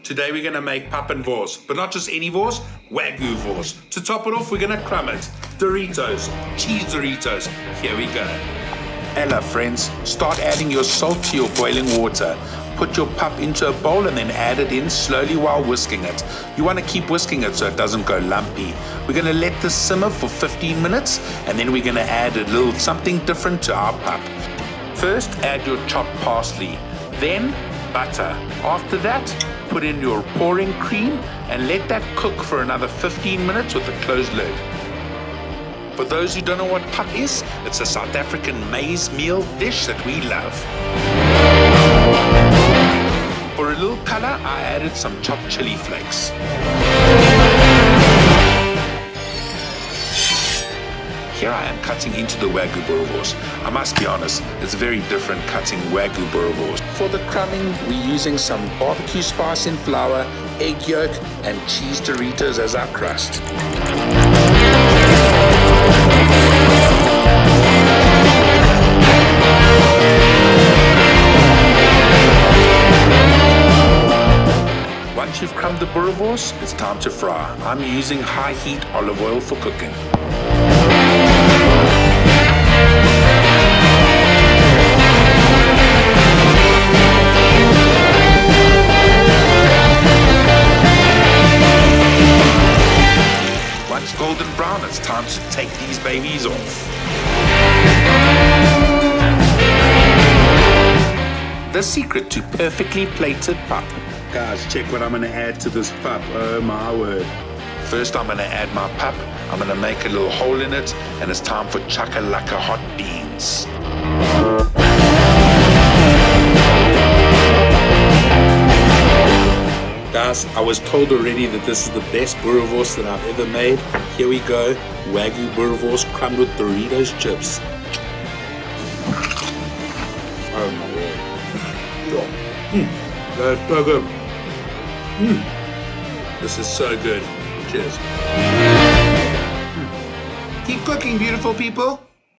Today we're gonna make Pap and Wors, but not just any Wors, Wagyu Wors. To top it off, we're gonna crumb it. Doritos, cheese Doritos. Here we go. Hello friends, start adding your salt to your boiling water. Put your pap into a bowl and then add it in slowly while whisking it. You want to keep whisking it so it doesn't go lumpy. We're going to let this simmer for 15 minutes and then we're going to add a little something different to our pap. First, add your chopped parsley, then butter. After that, put in your pouring cream and let that cook for another 15 minutes with a closed lid. For those who don't know what pap is, it's a South African maize meal dish that we love. For a little color, I added some chopped chili flakes. Here I am cutting into the Wagyu Boerewors. I must be honest, it's very different cutting Wagyu Boerewors. For the crumbing, we're using some barbecue spice in flour, egg yolk, and cheese Doritos as our crust. Once you've crumbed the Boerewors, it's time to fry. I'm using high heat olive oil for cooking. Once golden brown, it's time to take these babies off. The secret to perfectly plated pap. Guys, check what I'm going to add to this pap. Oh my word. First I'm going to add my pap. I'm going to make a little hole in it and it's time for chakalaka hot beans. Guys, I was told already that this is the best Boerewors that I've ever made. Here we go. Wagyu Boerewors crumbed with Doritos chips. Oh my word. That's so good. This is so good. Cheers. Keep cooking, beautiful people.